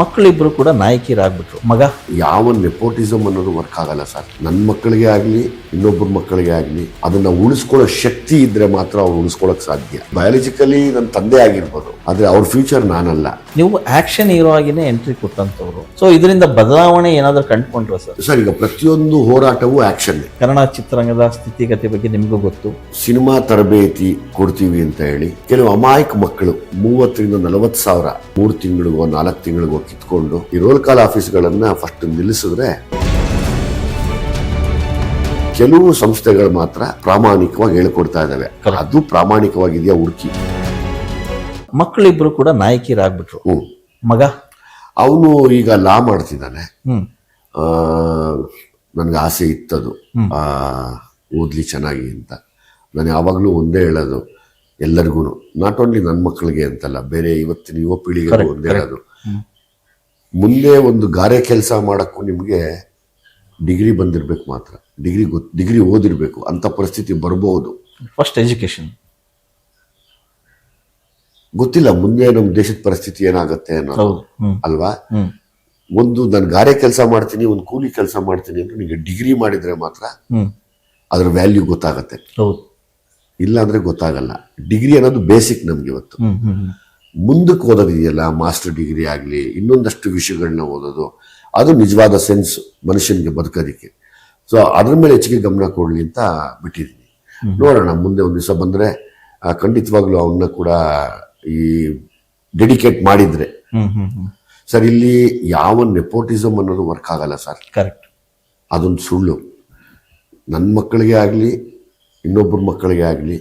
ಮಕ್ಕಳಿಬ್ರು ಕೂಡ ನಾಯಕಿಯರಾಗ್ಬಿಟ್ರು. ಮಗ ಯಾವ ನೆಪೋಟಿಸಮ್ ಅನ್ನೋದು ವರ್ಕ್ ಆಗಲ್ಲ ಸರ್. ನನ್ನ ಮಕ್ಕಳಿಗೆ ಆಗಲಿ ಇನ್ನೊಬ್ಬರ ಮಕ್ಕಳಿಗೆ ಆಗಲಿ ಅದನ್ನ ಉಳಿಸ್ಕೊಳ್ಳೋ ಶಕ್ತಿ ಇದ್ರೆ ಮಾತ್ರ ಅವ್ರು ಉಳಿಸ್ಕೊಳ್ಳೋಕೆ ಸಾಧ್ಯ. ಬಯಾಲಜಿಕಲಿ ನನ್ನ ತಂದೆ ಆಗಿರ್ಬೋದು, ಆದ್ರೆ ಅವ್ರ ಫ್ಯೂಚರ್ ನಾನಲ್ಲ. ನೀವು ಆಕ್ಷನ್ ಹೀರೋ ಆಗಿನೇ ಎಂಟ್ರಿ ಕೊಟ್ಟಂತವ್ರು. ಸೊ ಇದರಿಂದ ಬದಲಾವಣೆ ಏನಾದ್ರೂ ಕಂಡುಕೊಂಡ್ರ ಸರ್? ಸರ್, ಈಗ ಪ್ರತಿಯೊಂದು ಹೋರಾಟವೂ ಆಕ್ಷನ್. ಕನ್ನಡ ಚಿತ್ರರಂಗದ ಸ್ಥಿತಿಗತಿ ಬಗ್ಗೆ ನಿಮಗೂ ಗೊತ್ತು. ಸಿನಿಮಾ ತರಬೇತಿ ಕೊಡ್ತೀವಿ ಅಂತ ಹೇಳಿ ಕೆಲವು ಅಮಾಯಕ ಮಕ್ಕಳು 30,000 ರಿಂದ 40,000 3 ತಿಂಗಳಿಗೋ 4 ತಿಂಗಳಿಗೋ ಕಿತ್ಕೊಂಡು ಈ ರೋಲ್ ಕಾಲ್ ಆಫೀಸ್ಗಳನ್ನ ಫಸ್ಟ್ ನಿಲ್ಲಿಸಿದ್ರೆ ಕೆಲವು ಸಂಸ್ಥೆಗಳು ಮಾತ್ರ ಪ್ರಾಮಾಣಿಕವಾಗಿ ಹೇಳ್ಕೊಡ್ತಾ ಇದಾವೆ. ಅದು ಪ್ರಾಮಾಣಿಕವಾಗಿದೆಯಾ ಹುಡುಕಿ. ಮಕ್ಕಳಿಬ್ರು ಕೂಡ ನಾಯಕಿಯರಾಗ್ಬಿಟ್ರು. ಮಗ ಅವನು ಈಗ ಲಾ ಮಾಡ್ತಿದ್ದಾನೆ. ನನ್ಗೆ ಆಸೆ ಇತ್ತದು ಓದ್ಲಿ ಚೆನ್ನಾಗಿ ಅಂತ. ನಾನು ಯಾವಾಗಲೂ ಒಂದೇ ಹೇಳೋದು ಎಲ್ಲರಿಗೂ, ನಾಟ್ ಓನ್ಲಿ ನನ್ನ ಮಕ್ಕಳಿಗೆ ಅಂತಲ್ಲ, ಬೇರೆ ಇವತ್ತಿನ ಯುವ ಪೀಳಿಗೆಗೂ ಒಂದೇ ಹೇಳೋದು, ಮುಂದೆ ಒಂದು ಗಾರೆ ಕೆಲಸ ಮಾಡೋಕ್ಕೂ ನಿಮಗೆ ಡಿಗ್ರಿ ಬಂದಿರಬೇಕು ಮಾತ್ರ. ಡಿಗ್ರಿ ಓದಿರಬೇಕು. ಅಂತ ಪರಿಸ್ಥಿತಿ ಬರ್ಬೋದು. ಫಸ್ಟ್ ಎಜುಕೇಶನ್ ಗೊತ್ತಿಲ್ಲ ಮುಂದೆ ನಮ್ಮ ದೇಶದ ಪರಿಸ್ಥಿತಿ ಏನಾಗುತ್ತೆ ಅನ್ನೋ ಅಲ್ವಾ. ಒಂದು ನಾನು ಗಾರೆ ಕೆಲಸ ಮಾಡ್ತೀನಿ, ಒಂದು ಕೂಲಿ ಕೆಲಸ ಮಾಡ್ತೀನಿ ಅಂದ್ರೆ ನಿಮಗೆ ಡಿಗ್ರಿ ಮಾಡಿದ್ರೆ ಮಾತ್ರ ಅದ್ರ ವ್ಯಾಲ್ಯೂ ಗೊತ್ತಾಗತ್ತೆ. ಇಲ್ಲ ಅಂದ್ರೆ ಗೊತ್ತಾಗಲ್ಲ. ಡಿಗ್ರಿ ಅನ್ನೋದು ಬೇಸಿಕ್ ನಮ್ಗೆ ಇವತ್ತು. ಮುಂದಕ್ಕೆ ಓದೋದಿದೆಯಲ್ಲ, ಮಾಸ್ಟರ್ ಡಿಗ್ರಿ ಆಗಲಿ ಇನ್ನೊಂದಷ್ಟು ವಿಷಯಗಳನ್ನ ಓದೋದು, ಅದು ನಿಜವಾದ ಸೆನ್ಸ್ ಮನುಷ್ಯನಿಗೆ ಬದುಕೋದಿಕ್ಕೆ. ಸೊ ಅದ್ರ ಮೇಲೆ ಹೆಚ್ಚಿಗೆ ಗಮನ ಕೊಡ್ಲಿ ಅಂತ ಬಿಟ್ಟಿದ್ದೀನಿ. ನೋಡೋಣ ಮುಂದೆ ಒಂದು ದಿವಸ ಬಂದ್ರೆ ಖಂಡಿತವಾಗ್ಲೂ ಅವನ್ನ ಕೂಡ ಈ ಡೆಡಿಕೇಟ್ ಮಾಡಿದ್ರೆ. ಸರ್, ಇಲ್ಲಿ ಯಾವ ನೆಪೋಟಿಸಮ್ ಅನ್ನೋದು ವರ್ಕ್ ಆಗಲ್ಲ ಸರ್. ಕರೆಕ್ಟ್. ಅದೊಂದು ಸುಳ್ಳು. ನನ್ನ ಮಕ್ಕಳಿಗೆ ಆಗಲಿ ಇನ್ನೊಬ್ಬರ ಮಕ್ಕಳಿಗೆ ಆಗಲಿ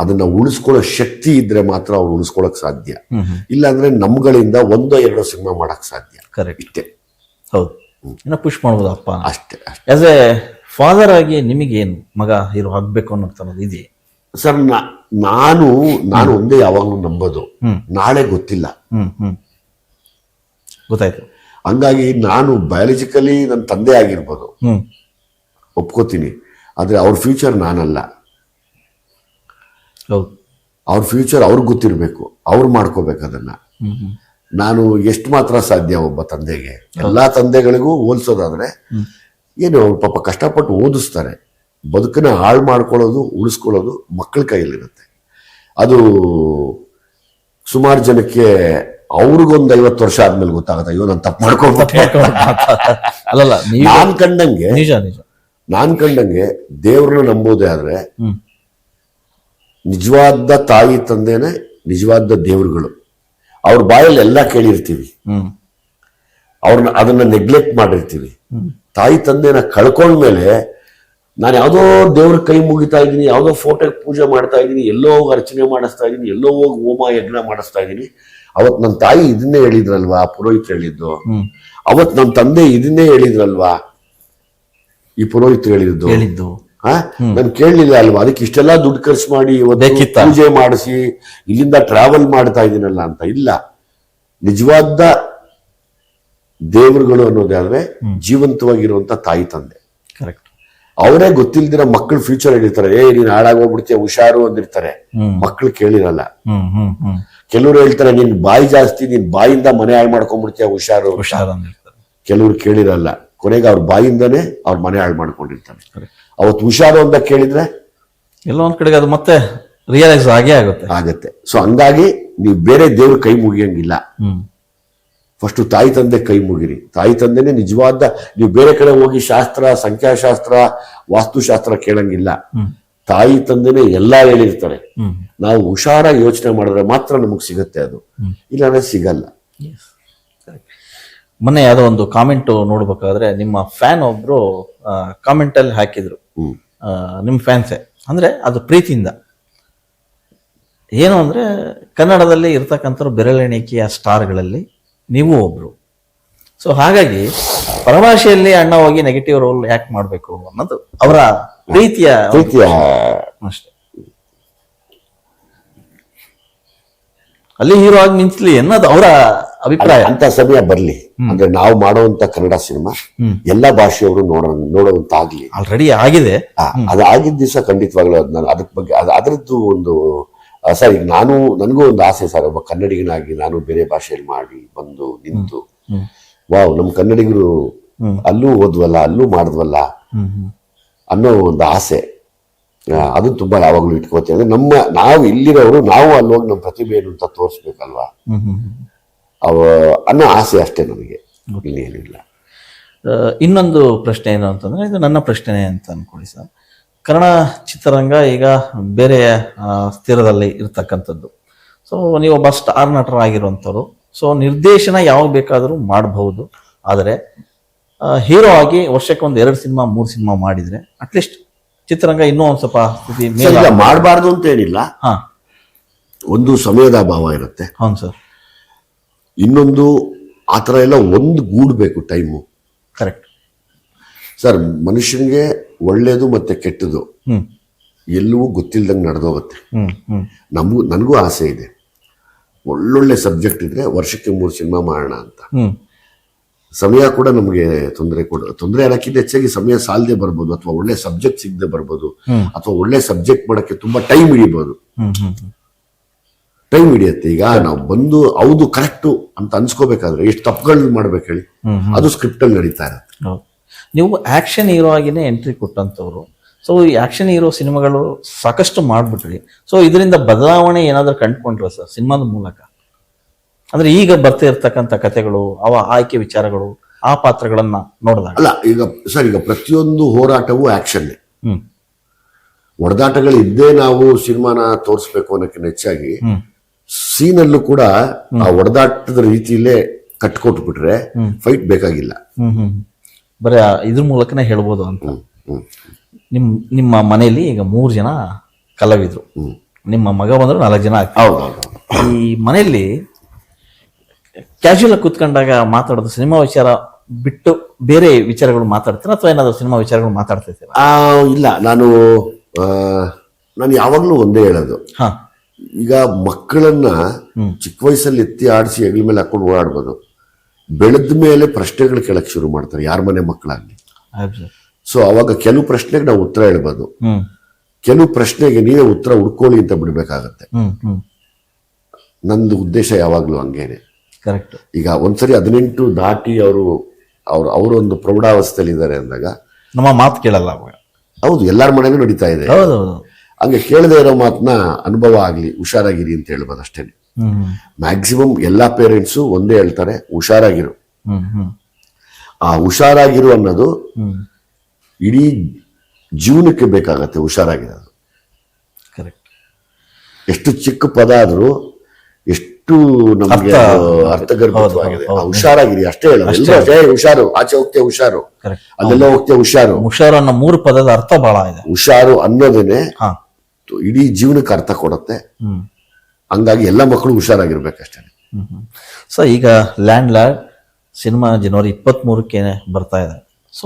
ಅದನ್ನ ಉಳಿಸ್ಕೊಳ್ಳೋ ಶಕ್ತಿ ಇದ್ರೆ ಮಾತ್ರ ಅವ್ರು ಉಳಿಸ್ಕೊಳ್ಳೋಕೆ ಸಾಧ್ಯ. ಇಲ್ಲಾಂದ್ರೆ ನಮ್ಗಳಿಂದ 1-2 ಸಿನಿಮಾ ಮಾಡಕ್ ಸಾಧ್ಯ. ಕರೆಕ್ಟ್. ಇಷ್ಟೇ. ಹೌದು, ಇನ್ನ ಪುಷ್ ಮಾಡ್ಬೋದು ಅಪ್ಪ ಅಷ್ಟೇ. ಆಸ್ ಎ ಫಾದರ್ ಆಗಿ ನಿಮಗೇನು ಮಗ ಹೀರೋ ಆಗ್ಬೇಕು ಅನ್ನೋದು ಇದೆಯೇ ಸರ್? ನಾನು ಒಂದೇ ಯಾವಾಗಲೂ ನಂಬೋದು, ನಾಳೆ ಗೊತ್ತಿಲ್ಲ. ಗೊತ್ತಾಯ್ತು. ಹಂಗಾಗಿ ನಾನು ಬಯಾಲಜಿಕಲಿ ನನ್ನ ತಂದೆ ಆಗಿರ್ಬೋದು, ಒಪ್ಕೋತೀನಿ. ಆದ್ರೆ ಅವ್ರ ಫ್ಯೂಚರ್ ನಾನಲ್ಲ. ಅವ್ರ ಫ್ಯೂಚರ್ ಅವ್ರಿಗೆ ಗೊತ್ತಿರಬೇಕು, ಅವ್ರು ಮಾಡ್ಕೋಬೇಕು ಅದನ್ನ. ನಾನು ಎಷ್ಟು ಮಾತ್ರ ಸಾಧ್ಯ ಒಬ್ಬ ತಂದೆಗೆ? ಎಲ್ಲಾ ತಂದೆಗಳಿಗೂ ಹೋಲ್ಸೋದಾದ್ರೆ ಏನು, ಪಾಪ ಕಷ್ಟಪಟ್ಟು ಓದಿಸ್ತಾರೆ. ಬದುಕನ್ನ ಹಾಳು ಮಾಡ್ಕೊಳ್ಳೋದು ಉಳಿಸ್ಕೊಳ್ಳೋದು ಮಕ್ಕಳ ಕೈಯಲ್ಲಿರುತ್ತೆ. ಅದು ಸುಮಾರು ಜನಕ್ಕೆ ಅವ್ರಿಗೊಂದು 50 ವರ್ಷ ಆದ್ಮೇಲೆ ಗೊತ್ತಾಗತ್ತೆ, ಅಯ್ಯೋ ನಾನು ತಪ್ಪು ಮಾಡ್ಕೊಳ್ಬೇಕು. ಅಲ್ಲಲ್ಲ, ನಾನ್ ಕಂಡಂಗೆ ದೇವ್ರನ್ನ ನಂಬೋದೇ ಆದ್ರೆ ನಿಜವಾದ ತಾಯಿ ತಂದೆನೆ ನಿಜವಾದ ದೇವ್ರುಗಳು. ಅವ್ರ ಬಾಯಲ್ಲಿ ಎಲ್ಲ ಕೇಳಿರ್ತೀವಿ, ಅದನ್ನ ನೆಗ್ಲೆಕ್ಟ್ ಮಾಡಿರ್ತೀವಿ. ತಾಯಿ ತಂದೆನ ಕಳ್ಕೊಂಡ್ಮೇಲೆ ನಾನು ಯಾವುದೋ ದೇವ್ರ ಕೈ ಮುಗಿತಾ ಇದ್ದೀನಿ, ಯಾವುದೋ ಫೋಟೋಗೆ ಪೂಜೆ ಮಾಡ್ತಾ ಇದ್ದೀನಿ, ಎಲ್ಲೋ ಹೋಗಿ ಅರ್ಚನೆ ಮಾಡಿಸ್ತಾ ಇದ್ದೀನಿ, ಎಲ್ಲೋ ಹೋಗಿ ಹೋಮ ಯಜ್ಞ ಮಾಡಿಸ್ತಾ ಇದ್ದೀನಿ. ಅವತ್ ನನ್ನ ತಾಯಿ ಇದನ್ನೇ ಹೇಳಿದ್ರಲ್ವಾ, ಪುರೋಹಿತರು ಹೇಳಿದ್ದು. ಅವತ್ ನನ್ನ ತಂದೆ ಇದನ್ನೇ ಹೇಳಿದ್ರಲ್ವಾ, ಈ ಪುರೋಹಿತರು ಹೇಳಿದ್ದು. ನಾನು ಕೇಳಲಿಲ್ಲ ಅಲ್ವಾ, ಅದಕ್ಕೆ ಇಷ್ಟೆಲ್ಲ ದುಡ್ಡು ಖರ್ಚು ಮಾಡಿ ಪೂಜೆ ಮಾಡಿಸಿ ಇಲ್ಲಿಂದ ಟ್ರಾವೆಲ್ ಮಾಡ್ತಾ ಇದ್ದೀನಲ್ಲ ಅಂತ. ಇಲ್ಲ, ನಿಜವಾದ ದೇವರುಗಳು ಅನ್ನೋದಾದ್ರೆ ಜೀವಂತವಾಗಿರುವಂತ ತಾಯಿ ತಂದೆ. ಕರೆಕ್ಟ್. ಅವರೇ ಗೊತ್ತಿಲ್ದಿರ ಮಕ್ಕಳು ಫ್ಯೂಚರ್ ಹೇಳಿರ್ತಾರೆ, ನೀನ್ ಹಾಳಾಗೋಗ್ಬಿಡ್ತೀಯ ಹುಷಾರು ಅಂದಿರ್ತಾರೆ. ಮಕ್ಕಳು ಕೇಳಿರಲ್ಲ. ಕೆಲವರು ಹೇಳ್ತಾರೆ, ನಿನ್ ಬಾಯಿ ಜಾಸ್ತಿ, ನಿನ್ ಬಾಯಿಂದ ಮನೆ ಹಾಳು ಮಾಡ್ಕೊಂಡ್ಬಿಡ್ತೀಯ ಹುಷಾರು. ಕೆಲವ್ರು ಕೇಳಿರಲ್ಲ, ಕೊನೆಗೆ ಅವ್ರ ಬಾಯಿಂದಾನೇ ಅವ್ರ ಮನೆ ಹಾಳು ಮಾಡ್ಕೊಂಡಿರ್ತಾರೆ. ಅವತ್ತು ಹುಷಾರು ಅಂತ ಕೇಳಿದ್ರೆ ಎಲ್ಲೋ ಒಂದ್ ಕಡೆಗೆ ಅದು ಮತ್ತೆ ರಿಯಲೈಸ್ ಆಗತ್ತೆ. ಸೊ ಹಂಗಾಗಿ ನೀವು ಬೇರೆ ದೇವ್ರ ಕೈ ಮುಗಿಯಂಗಿಲ್ಲ. ಫಸ್ಟ್ ತಾಯಿ ತಂದೆ ಕೈ ಮುಗಿರಿ. ತಾಯಿ ತಂದೆನೆ ನಿಜವಾದ. ನೀವು ಬೇರೆ ಕಡೆ ಹೋಗಿ ಶಾಸ್ತ್ರ, ಸಂಖ್ಯಾಶಾಸ್ತ್ರ, ವಾಸ್ತುಶಾಸ್ತ್ರ ಕೇಳಂಗಿಲ್ಲ. ತಾಯಿ ತಂದೆನೆ ಎಲ್ಲಾ ಹೇಳಿರ್ತಾರೆ. ನಾವು ಹುಷಾರಾಗಿ ಯೋಚನೆ ಮಾಡಿದ್ರೆ ಮಾತ್ರ ನಮಗ್ ಸಿಗತ್ತೆ ಅದು, ಇಲ್ಲಾಂದ್ರೆ ಸಿಗಲ್ಲ. ಮೊನ್ನೆ ಯಾವುದೋ ಒಂದು ಕಾಮೆಂಟ್ ನೋಡ್ಬೇಕಾದ್ರೆ ನಿಮ್ಮ ಫ್ಯಾನ್ ಒಬ್ರು ಕಾಮೆಂಟ್ ಅಲ್ಲಿ ಹಾಕಿದ್ರು, ನಿಮ್ ಫ್ಯಾನ್ಸೇ ಅಂದ್ರೆ ಅದು ಪ್ರೀತಿಯಿಂದ. ಏನು ಅಂದ್ರೆ ಕನ್ನಡದಲ್ಲಿ ಇರ್ತಕ್ಕಂಥ ಬೆರಳೆಣಿಕೆಯ ಸ್ಟಾರ್ಗಳಲ್ಲಿ ನೀವು ಒಬ್ರು. ಸೊ ಹಾಗಾಗಿ ಪರಭಾಷೆಯಲ್ಲಿ ಅಣ್ಣ ಹೋಗಿ ನೆಗೆಟಿವ್ ರೋಲ್ ಯಾಕೆ ಮಾಡ್ಬೇಕು ಅನ್ನೋದು ಅವರ ಪ್ರೀತಿಯ ಅಷ್ಟೇ. ಅಲ್ಲಿ ಹೀರೋ ಆಗಿ ಮಿಂಚಲಿ ಅನ್ನೋದು ಅವರ ಅಭಿಪ್ರಾಯ. ಅಂತ ಸಮಯ ಬರ್ಲಿ ಅಂದ್ರೆ ನಾವು ಮಾಡುವಂತ ಕನ್ನಡ ಸಿನಿಮಾ ಎಲ್ಲಾ ಭಾಷೆಯವರು ನೋಡುವಂತ ಆಗ್ಲಿ. ಆಲ್ರೆಡಿ ಆಗಿದೆ. ಅದು ಆಗಿದ್ದ ದಿವಸ ಖಂಡಿತವಾಗ್ಲೂ ಅದಕ್ಕೆ ಬಗ್ಗೆ ಅದರದ್ದು ಒಂದು ಸರ್, ಈಗ ನನಗೂ ಒಂದು ಆಸೆ ಸರ್, ಒಬ್ಬ ಕನ್ನಡಿಗನಾಗಿ ನಾನು ಬೇರೆ ಭಾಷೆಯಲ್ಲಿ ಮಾಡಿ ಬಂದು ನಿಂತು ವಾವ್ ನಮ್ಮ ಕನ್ನಡಿಗರು ಅಲ್ಲೂ ಓದ್ವಲ್ಲ ಅಲ್ಲೂ ಮಾಡಿದ್ವಲ್ಲ ಅನ್ನೋ ಒಂದು ಆಸೆ, ಅದು ತುಂಬಾ ಯಾವಾಗ್ಲೂ ಇಟ್ಕೋತೀವಿ. ಅಂದ್ರೆ ನಾವು ಇಲ್ಲಿರೋರು ನಾವು ಅಲ್ಲಿ ಹೋಗಿ ನಮ್ಮ ಪ್ರತಿಭೆ ಏನು ಅಂತ ತೋರಿಸ್ಬೇಕಲ್ವಾ ಅನ್ನೋ ಆಸೆ ಅಷ್ಟೇ ನನಗೆ, ಇನ್ನೇನಿಲ್ಲ. ಇನ್ನೊಂದು ಪ್ರಶ್ನೆ ಏನು ಅಂತಂದ್ರೆ, ಇದು ನನ್ನ ಪ್ರಶ್ನೆ ಅಂತ ಅನ್ಕೊಳ್ಳಿ ಸರ್. ಕನ್ನಡ ಚಿತ್ರರಂಗ ಈಗ ಬೇರೆ ಸ್ಥಿರದಲ್ಲಿ ಇರ್ತಕ್ಕಂಥದ್ದು. ಸೊ ನೀವೊಬ್ಬ ಸ್ಟಾರ್ ನಟರಾಗಿರುವಂಥವ್ರು. ಸೊ ನಿರ್ದೇಶನ ಯಾವಾಗ ಬೇಕಾದರೂ ಮಾಡಬಹುದು, ಆದರೆ ಹೀರೋ ಆಗಿ ವರ್ಷಕ್ಕೆ ಒಂದು 2 ಸಿನಿಮಾ 3 ಸಿನಿಮಾ ಮಾಡಿದ್ರೆ ಅಟ್ಲೀಸ್ಟ್ ಚಿತ್ರರಂಗ ಇನ್ನೂ ಒಂದ್ ಸ್ವಲ್ಪ ಸ್ಥಿತಿ ಮಾಡಬಾರ್ದು ಅಂತ ಏನಿಲ್ಲ. ಒಂದು ಸಮಯದ ಅಭಾವ ಇರುತ್ತೆ. ಹೌದು ಸರ್. ಇನ್ನೊಂದು ಆತರ ಎಲ್ಲ ಒಂದು ಗೂಡ್ಬೇಕು ಟೈಮು. Correct sir. ಮನುಷ್ಯನಿಗೆ ಒಳ್ಳೇದು ಮತ್ತೆ ಕೆಟ್ಟದು ಎಲ್ಲವೂ ಗೊತ್ತಿಲ್ದಂಗೆ ನಡೆದೋಗುತ್ತೆ. ನನಗೂ ಆಸೆ ಇದೆ, ಒಳ್ಳೊಳ್ಳೆ ಸಬ್ಜೆಕ್ಟ್ ಇದ್ರೆ ವರ್ಷಕ್ಕೆ 3 ಸಿನಿಮಾ ಮಾಡೋಣ ಅಂತ. ಸಮಯ ಕೂಡ ನಮಗೆ ತೊಂದರೆ ಅನ್ನಕ್ಕಿಂತ ಹೆಚ್ಚಾಗಿ ಸಮಯ ಸಾಲದೆ ಬರ್ಬೋದು, ಅಥವಾ ಒಳ್ಳೆ ಸಬ್ಜೆಕ್ಟ್ ಸಿಗದೆ ಬರ್ಬೋದು, ಅಥವಾ ಒಳ್ಳೆ ಸಬ್ಜೆಕ್ಟ್ ಮಾಡಕ್ಕೆ ತುಂಬಾ ಟೈಮ್ ಹಿಡಿಬೋದು. ಟೈಮ್ ಹಿಡಿಯುತ್ತೆ. ಈಗ ನಾವು ಬಂದು ಹೌದು ಕರೆಕ್ಟು ಅಂತ ಅನ್ಸ್ಕೋಬೇಕಾದ್ರೆ ಎಷ್ಟು ತಪ್ಪುಗಳು ಮಾಡ್ಬೇಕು ಹೇಳಿ, ಅದು ಸ್ಕ್ರಿಪ್ಟ್ ಅಲ್ಲಿ ನಡೀತಾ ಇರುತ್ತೆ. ನೀವು ಆಕ್ಷನ್ ಹೀರೋ ಆಗಿನೇ ಎಂಟ್ರಿ ಕೊಟ್ಟಂತವ್ರು. ಸೊ ಈ ಆಕ್ಷನ್ ಹೀರೋ ಸಿನಿಮಾಗಳು ಸಾಕಷ್ಟು ಮಾಡ್ಬಿಟ್ರಿ. ಸೊ ಇದರಿಂದ ಬದಲಾವಣೆ ಏನಾದ್ರೂ ಕಂಡುಕೊಂಡ್ರ ಸರ್ ಸಿನಿಮಾದ ಮೂಲಕ? ಅಂದ್ರೆ ಈಗ ಬರ್ತಾ ಇರ್ತಕ್ಕಂಥ ಕಥೆಗಳು, ಅವ ಆಯ್ಕೆ ವಿಚಾರಗಳು, ಆ ಪಾತ್ರಗಳನ್ನ ನೋಡಿದಾಗ ಅಲ್ಲ. ಈಗ ಪ್ರತಿಯೊಂದು ಹೋರಾಟವೂ ಆಕ್ಷನ್. ಹೊಡೆದಾಟಗಳು ಇದ್ದೇ ನಾವು ಸಿನಿಮಾನ ತೋರಿಸ್ಬೇಕು ಅನ್ನೋಕ್ಕಿಂತ ಹೆಚ್ಚಾಗಿ ಸೀನಲ್ಲೂ ಕೂಡ ಆ ಹೊಡೆದಾಟದ ರೀತಿಯಲ್ಲೇ ಕಟ್ಕೊಟ್ಬಿಟ್ರೆ ಫೈಟ್ ಬೇಕಾಗಿಲ್ಲ. ಬರೀ ಇದ್ರ ಮೂಲಕನೇ ಹೇಳ್ಬೋದು ಅಂತ. ನಿಮ್ಮ ಮನೆಯಲ್ಲಿ ಈಗ 3 ಜನ ಕಲಾವಿದ್ರು, ನಿಮ್ಮ ಮಗ ಬಂದ್ರು 4 ಜನ ಆಗ್ತಾರೆ. ಈ ಮನೆಯಲ್ಲಿ ಕ್ಯಾಶುಯಲ್ ಆಗಿ ಕುತ್ಕೊಂಡಾಗ ಮಾತಾಡೋದು ಸಿನಿಮಾ ವಿಚಾರ ಬಿಟ್ಟು ಬೇರೆ ವಿಚಾರಗಳು ಮಾತಾಡ್ತೀರಾ, ಅಥವಾ ಏನಾದ್ರು ಸಿನಿಮಾ ವಿಚಾರಗಳು ಮಾತಾಡ್ತಿರ್ತೀರಾ? ಇಲ್ಲ, ನಾನು ಯಾವಾಗ್ಲೂ ಒಂದೇ ಹೇಳೋದು. ಈಗ ಮಕ್ಕಳನ್ನ ಚಿಕ್ಕ ವಯಸ್ಸಲ್ಲಿ ಎತ್ತಿ ಆಡಿಸಿ ಹೆಗಲ ಮೇಲೆ ಹಾಕೊಂಡು ಓಡಾಡ್ಬೋದು. ಬೆಳೆದ ಮೇಲೆ ಪ್ರಶ್ನೆಗಳು ಕೇಳಕ್ ಶುರು ಮಾಡ್ತಾರೆ, ಯಾರ ಮನೆ ಮಕ್ಕಳಾಗ್ಲಿ. ಸೊ ಅವಾಗ ಕೆಲವು ಪ್ರಶ್ನೆಗೆ ನಾವು ಉತ್ತರ ಹೇಳ್ಬೋದು, ಕೆಲವು ಪ್ರಶ್ನೆಗೆ ನೀವೇ ಉತ್ತರ ಹುಡ್ಕೊಳ್ಳಿ ಅಂತ ಬಿಡ್ಬೇಕಾಗತ್ತೆ. ನಂದು ಉದ್ದೇಶ ಯಾವಾಗ್ಲೂ ಹಂಗೇನೆ. ಕರೆಕ್ಟ್. ಈಗ ಒಂದ್ಸರಿ 18 ದಾಟಿ ಅವರು ಒಂದು ಪ್ರೌಢಾವಸ್ಥೆಯಲ್ಲಿ ಇದ್ದಾರೆ ಅಂದಾಗ ನಮ್ಮ ಮಾತು ಕೇಳಲ್ಲ. ಹೌದು, ಎಲ್ಲಾರ ಮನೆಗೂ ನಡೀತಾ ಇದೆ. ಹಂಗೆ ಕೇಳದೆ ಇರೋ ಮಾತನ್ನ ಅನುಭವ ಆಗ್ಲಿ, ಹುಷಾರಾಗಿರಿ ಅಂತ ಹೇಳ್ಬೋದು ಅಷ್ಟೇನೆ. ಮ್ಯಾಕ್ಸಿಮಮ್ ಎಲ್ಲಾ ಪೇರೆಂಟ್ಸು ಒಂದೇ ಹೇಳ್ತಾರೆ, ಹುಷಾರಾಗಿರು. ಆ ಹುಷಾರಾಗಿರು ಅನ್ನೋದು ಇಡೀ ಜೀವನಕ್ಕೆ ಬೇಕಾಗತ್ತೆ. ಹುಷಾರಾಗಿರೋದು ಎಷ್ಟು ಚಿಕ್ಕ ಪದ ಆದ್ರೂ ಎಷ್ಟು ನಮ್ಗೆ ಅರ್ಥಗರ್ಭಿತವಾಗಿದೆ. ಹುಷಾರಾಗಿರಿ ಅಷ್ಟೇ ಹೇಳೋದು. ಹುಷಾರು, ಆಚೆ ಹೋಗ್ತೇ ಹುಷಾರು, ಅಲ್ಲೆಲ್ಲ ಹೋಗ್ತೇ ಹುಷಾರು. ಹುಷಾರು ಅನ್ನೋ 3 ಪದದ ಅರ್ಥ ಬಹಳ ಇದೆ. ಹುಷಾರು ಅನ್ನೋದೇನೆ ಇಡೀ ಜೀವನಕ್ಕೆ ಅರ್ಥ ಕೊಡುತ್ತೆ. ಹಂಗಾಗಿ ಎಲ್ಲ ಮಕ್ಕಳು ಹುಷಾರಾಗಿರ್ಬೇಕಷ್ಟೇ. ಸೊ ಈಗ ಲ್ಯಾಂಡ್ ಲಾರ್ಡ್ ಸಿನಿಮಾ ಜನವರಿ 23ಕ್ಕೆ ಬರ್ತಾ ಇದೆ. ಸೊ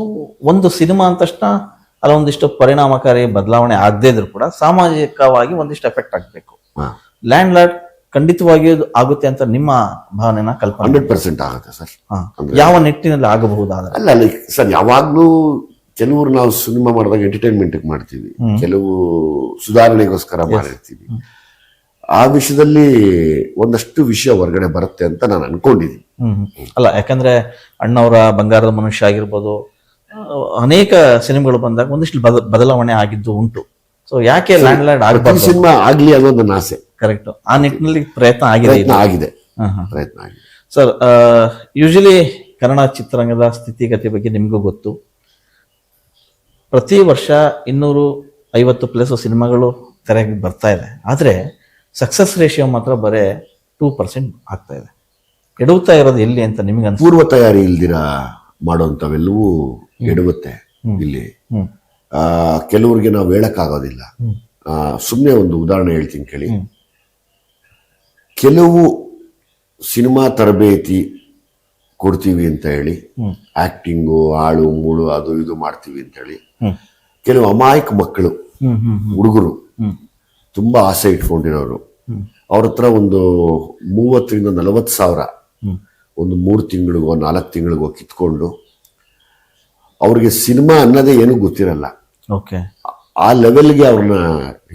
ಒಂದು ಸಿನಿಮಾ ಅಂದ ತಕ್ಷಣ ಅಲ್ಲೊಂದಿಷ್ಟು ಪರಿಣಾಮಕಾರಿ ಬದಲಾವಣೆ ಆಗದೇ ಇದ್ರು ಕೂಡ ಸಾಮಾಜಿಕವಾಗಿ ಒಂದಿಷ್ಟು ಎಫೆಕ್ಟ್ ಆಗಬೇಕು. ಲ್ಯಾಂಡ್ ಲಾರ್ಡ್ ಖಂಡಿತವಾಗಿಯೂ ಆಗುತ್ತೆ ಅಂತ ನಿಮ್ಮ ಭಾವನೆನ ಕಲ್ಪನೆ? 100% ಆಗುತ್ತೆ ಸರ್. ಯಾವ ನಿಟ್ಟಿನಲ್ಲಿ ಆಗಬಹುದಾದ್ರೆ? ಅಲ್ಲ ಸರ್, ಯಾವಾಗ್ಲೂ ಕೆಲವರು ನಾವು ಸಿನಿಮಾ ಮಾಡಿದಾಗ ಎಂಟರ್ಟೈನ್ಮೆಂಟ್ ಮಾಡ್ತೀವಿ, ಕೆಲವು ಸುಧಾರಣೆಗೋಸ್ಕರ ಮಾಡಿರ್ತೀವಿ. ಆ ವಿಷಯದಲ್ಲಿ ಒಂದಷ್ಟು ವಿಷಯ ಹೊರಗಡೆ ಬರುತ್ತೆ ಅಂತ ನಾನು ಅನ್ಕೊಂಡಿದ್ದೀನಿ. ಅಲ್ಲ, ಯಾಕಂದ್ರೆ ಅಣ್ಣವರ ಬಂಗಾರದ ಮನುಷ್ಯ ಆಗಿರ್ಬೋದು, ಅನೇಕ ಸಿನಿಮಾಗಳು ಬಂದಾಗ ಒಂದಿಷ್ಟು ಬದಲಾವಣೆ ಆಗಿದ್ದು ಉಂಟು. ಸೊ ಯಾಕೆ ಲ್ಯಾಂಡ್ ಲಾರ್ಡ್ ಆಗಬಾರ್ದು ಸಿನಿಮಾ ಆಗ್ಲಿ ಅನ್ನೋದು ನನ್ನ ಆಸೆ. ಕರೆಕ್ಟ್. ಆ ನಿಟ್ಟಿನಲ್ಲಿ ಪ್ರಯತ್ನ ಆಗಿದೆ. ಸರ್, ಯೂಶಲಿ ಕನ್ನಡ ಚಿತ್ರರಂಗದ ಸ್ಥಿತಿಗತಿ ಬಗ್ಗೆ ನಿಮಗೂ ಗೊತ್ತು. ಪ್ರತಿ ವರ್ಷ 250+ ಸಿನಿಮಾಗಳು ತೆರೆಗೆ ಬರ್ತಾ ಇದೆ. ಆದರೆ ಸಕ್ಸಸ್ ರೇಷಿಯೋ ಮಾತ್ರ ಬರೇ 2% ಆಗ್ತಾ ಇದೆ. ಎಡುತ್ತಾ ಇರೋದು ಎಲ್ಲಿ ಅಂತ ನಿಮ್ಗೆ ಪೂರ್ವ ತಯಾರಿ ಇಲ್ದಿರ ಮಾಡೋಂಥವೆಲ್ಲವೂ ಎಡುಗುತ್ತೆ ಇಲ್ಲಿ. ಕೆಲವ್ರಿಗೆ ನಾವು ಹೇಳಕ್ಕಾಗೋದಿಲ್ಲ. ಸುಮ್ಮನೆ ಒಂದು ಉದಾಹರಣೆ ಹೇಳ್ತೀನಿ ಕೇಳಿ. ಕೆಲವು ಸಿನಿಮಾ ತರಬೇತಿ ಕೊಡ್ತೀವಿ ಅಂತ ಹೇಳಿ, ಆಕ್ಟಿಂಗು, ಆಳು ಮೂಳು ಅದು ಇದು ಮಾಡ್ತೀವಿ ಅಂತ ಹೇಳಿ ಕೆಲವು ಅಮಾಯಕ ಮಕ್ಕಳು, ಹುಡುಗರು, ತುಂಬಾ ಆಸೆ ಇಟ್ಕೊಂಡಿರೋರು, ಅವ್ರ ಹತ್ರ ಒಂದು 30,000 ರಿಂದ 40,000 ಒಂದು 3 ತಿಂಗಳಿಗೋ 4 ತಿಂಗಳಿಗೋ ಕಿತ್ಕೊಂಡು, ಅವ್ರಿಗೆ ಸಿನಿಮಾ ಅನ್ನೋದೇ ಏನೂ ಗೊತ್ತಿರಲ್ಲ, ಆ ಲೆವೆಲ್ಗೆ ಅವ್ರನ್ನ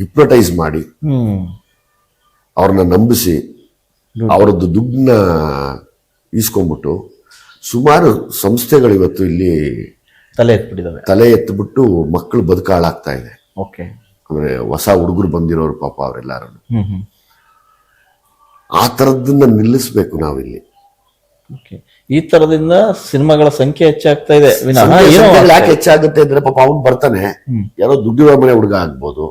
ಹಿಪ್ನೋಟೈಸ್ ಮಾಡಿ ಅವ್ರನ್ನ ನಂಬಿಸಿ ಅವರದ್ದು ದುಡ್ಡನ್ನ ಈಸ್ಕೊಂಡ್ಬಿಟ್ಟು ಸುಮಾರು ಸಂಸ್ಥೆಗಳು ಇವತ್ತು ಇಲ್ಲಿ ತಲೆ ಎತ್ಬಿಟ್ಟಿದ್ದಾವೆ. ತಲೆ ಎತ್ತಿಬಿಟ್ಟು ಮಕ್ಕಳು ಬದುಕಾಳಾಗ್ತಾ ಇದೆ. ಓಕೆ. ಅಂದ್ರೆ ಹೊಸ ಹುಡುಗರು ಬಂದಿರೋರು ಪಾಪ ಅವರೆಲ್ಲರೂ ಹ್ಮ್ ಹ್ಮ್. ಆ ಥರದ್ದನ್ನ ನಿಲ್ಲಿಸ್ಬೇಕು ನಾವಿಲ್ಲಿ. ಓಕೆ. ಈ ತರದಿಂದ ಸಿನಿಮಾಗಳ ಸಂಖ್ಯೆ ಹೆಚ್ಚಾಗ್ತಾ ಇದೆ ವಿನಃ ಸಂಖ್ಯೆಗಳು ಯಾಕೆ ಹೆಚ್ಚಾಗುತ್ತೆ ಅಂದ್ರೆ ಪಾಪ ಅವ್ನು ಬರ್ತಾನೆ, ಯಾರೋ ದುಡ್ಡಿರೋ ಮನೆ ಹುಡುಗ ಆಗ್ಬೋದು,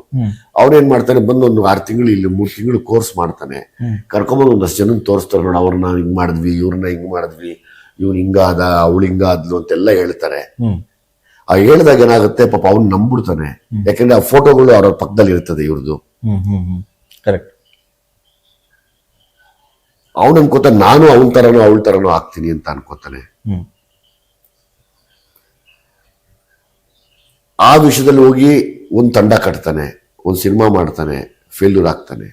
ಅವನೇನ್ ಮಾಡ್ತಾನೆ, ಬಂದು ಒಂದು 6 ತಿಂಗಳು ಇಲ್ಲಿ 3 ತಿಂಗಳು ಕೋರ್ಸ್ ಮಾಡ್ತಾನೆ, ಕರ್ಕೊಂಬಂದು ಒಂದಷ್ಟು ಜನ ತೋರಿಸ್ತಾರೆ, ನೋಡು ಅವ್ರನ್ನ ಹಿಂಗ್ ಮಾಡಿದ್ವಿ, ಇವ್ರನ್ನ ಹಿಂಗ್ ಮಾಡಿದ್ವಿ, ಇವ್ನು ಹಿಂಗಾದ ಅವಳು ಹಿಂಗಾದ್ಲು ಅಂತೆಲ್ಲ ಹೇಳ್ತಾರೆ. ಆ ಹೇಳಿದಾಗ ಏನಾಗುತ್ತೆ, ಪಾಪ ಅವ್ನು ನಂಬಿಡ್ತಾನೆ, ಯಾಕಂದ್ರೆ ಆ ಫೋಟೋಗಳು ಅವ್ರ ಪಕ್ಕದಲ್ಲಿ ಇರ್ತದೆ ಇವ್ರದ್ದು. ಕರೆಕ್ಟ್. ಅವನು ಅನ್ಕೋತಾನೆ ನಾನು ಅವನ ತರನೋ ಅವಳ ತರನೋ ಆಗ್ತೀನಿ ಅಂತ ಅನ್ಕೋತಾನೆ. ಆ ವಿಷಯದಲ್ಲಿ ಹೋಗಿ ಒಂದು ತಂಡ ಕಟ್ತಾನೆ, ಒಂದು ಸಿನಿಮಾ ಮಾಡ್ತಾನೆ, ಫೇಲ್ಯೂರ್ ಆಗ್ತಾನೆ.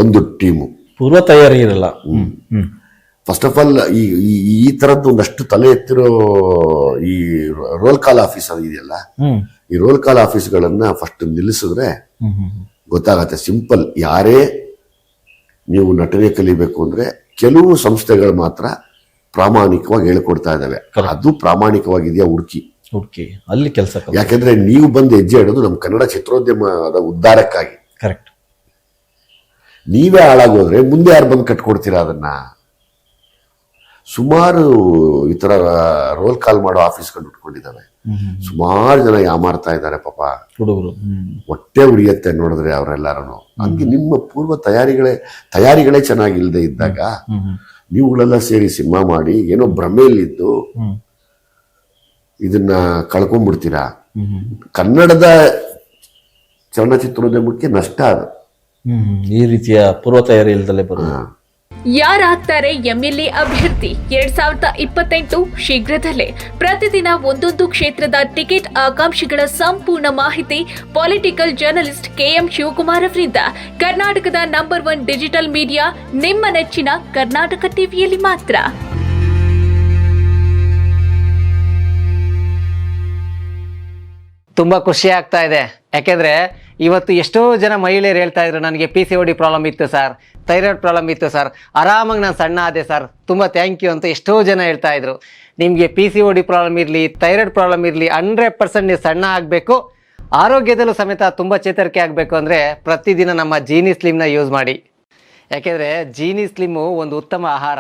ಒಂದು ಟೀಮು ಪೂರ್ವ ತಯಾರಿ ಇರಲ್ಲ. ಫಸ್ಟ್ ಆಫ್ ಆಲ್ ಈ ತರದ್ದು ಒಂದಷ್ಟು ತಲೆ ಎತ್ತಿರೋ ಈ ರೋಲ್ ಕಾಲ್ ಆಫೀಸ್ ಇದೆಯಲ್ಲ, ಈ ರೋಲ್ ಕಾಲ್ ಆಫೀಸ್ಗಳನ್ನ ಫಸ್ಟ್ ನಿಲ್ಲಿಸಿದ್ರೆ ಗೊತ್ತಾಗತ್ತೆ. ಸಿಂಪಲ್, ಯಾರೇ ನೀವು ನಟನೆ ಕಲಿಬೇಕು ಅಂದ್ರೆ ಕೆಲವು ಸಂಸ್ಥೆಗಳು ಮಾತ್ರ ಪ್ರಾಮಾಣಿಕವಾಗಿ ಹೇಳ್ಕೊಡ್ತಾ ಇದಾವೆ. ಅದು ಪ್ರಾಮಾಣಿಕವಾಗಿದೆಯಾ ಹುಡುಕಿ ಅಲ್ಲಿ ಕೆಲಸ. ಯಾಕೆಂದ್ರೆ ನೀವು ಬಂದು ಹೆಜ್ಜೆ ಇಡೋದು ನಮ್ಮ ಕನ್ನಡ ಚಿತ್ರೋದ್ಯಮದ ಉದ್ಧಾರಕ್ಕಾಗಿ. ಕರೆಕ್ಟ್. ನೀವೇ ಹಾಳಾಗೋದ್ರೆ ಮುಂದೆ ಯಾರು ಬಂದು ಕಟ್ಕೊಡ್ತೀರಾ ಅದನ್ನ? ಸುಮಾರು ಈ ತರ ರೋಲ್ ಕಾಲ್ ಮಾಡೋ ಆಫೀಸ್ಗಳು ಉಟ್ಕೊಂಡಿದ್ದಾವೆ. ಸುಮಾರು ಜನ ಯಾಮಾರ್ತಾ ಇದ್ದಾರೆ ಪಾಪ ಹುಡುಗರು. ಹೊಟ್ಟೆ ಉರಿಯತ್ತೆ ನೋಡಿದ್ರೆ ಅವರೆಲ್ಲರೂ. ಹಂಗೆ ನಿಮ್ಮ ಪೂರ್ವ ತಯಾರಿಗಳೇ ಚೆನ್ನಾಗಿಲ್ಲದೆ ಇದ್ದಾಗ ನೀವುಗಳೆಲ್ಲ ಸೇರಿ ಸಿನಿಮಾ ಮಾಡಿ ಏನೋ ಭ್ರಮೆಯಲ್ಲಿದ್ದು ಇದನ್ನ ಕಳ್ಕೊಂಡ್ಬಿಡ್ತೀರಾ. ಕನ್ನಡದ ಚಲನಚಿತ್ರೋದ್ಯಮಕ್ಕೆ ನಷ್ಟ ಅದು. ಈ ರೀತಿಯ ಪೂರ್ವ ತಯಾರಿ ಇಲ್ದಲೇ ಬರೋದು. ಯಾರಾಗ್ತಾರೆ ಎಂಎಲ್ಎ ಅಭ್ಯರ್ಥಿ 2028 ಶೀಘ್ರದಲ್ಲೇ. ಪ್ರತಿದಿನ ಒಂದೊಂದು ಕ್ಷೇತ್ರದ ಟಿಕೆಟ್ ಆಕಾಂಕ್ಷಿಗಳ ಸಂಪೂರ್ಣ ಮಾಹಿತಿ ಪೊಲಿಟಿಕಲ್ ಜರ್ನಲಿಸ್ಟ್ KM ಶಿವಕುಮಾರ್ ಅವರಿಂದ. ಕರ್ನಾಟಕದ ನಂಬರ್ 1 ಡಿಜಿಟಲ್ ಮೀಡಿಯಾ ನಿಮ್ಮ ನೆಚ್ಚಿನ ಕರ್ನಾಟಕ ಟಿವಿಯಲ್ಲಿ ಮಾತ್ರ. ತುಂಬ ಖುಷಿ ಆಗ್ತಾ ಇದೆ. ಯಾಕೆಂದರೆ ಇವತ್ತು ಎಷ್ಟೋ ಜನ ಮಹಿಳೆಯರು ಹೇಳ್ತಾ ಇದ್ರು, ನನಗೆ PCOD ಪ್ರಾಬ್ಲಮ್ ಇತ್ತು ಸರ್, ಥೈರಾಯ್ಡ್ ಪ್ರಾಬ್ಲಮ್ ಇತ್ತು ಸರ್, ಆರಾಮಾಗಿ ನಾನು ಸಣ್ಣ ಆದೆ ಸರ್, ತುಂಬ ಥ್ಯಾಂಕ್ ಯು ಅಂತ ಎಷ್ಟೋ ಜನ ಹೇಳ್ತಾ ಇದ್ರು. ನಿಮಗೆ PCOD ಪ್ರಾಬ್ಲಮ್ ಇರಲಿ, ಥೈರಾಯ್ಡ್ ಪ್ರಾಬ್ಲಮ್ ಇರಲಿ, 100% ನೀವು ಸಣ್ಣ ಆಗಬೇಕು, ಆರೋಗ್ಯದಲ್ಲೂ ಸಮೇತ ತುಂಬ ಚೇತರಿಕೆ ಆಗಬೇಕು ಅಂದರೆ ಪ್ರತಿದಿನ ನಮ್ಮ ಜೀನಿ ಸ್ಲಿಮ್ನ ಯೂಸ್ ಮಾಡಿ. ಯಾಕೆಂದರೆ ಜೀನಿ ಸ್ಲಿಮ್ಮು ಒಂದು ಉತ್ತಮ ಆಹಾರ.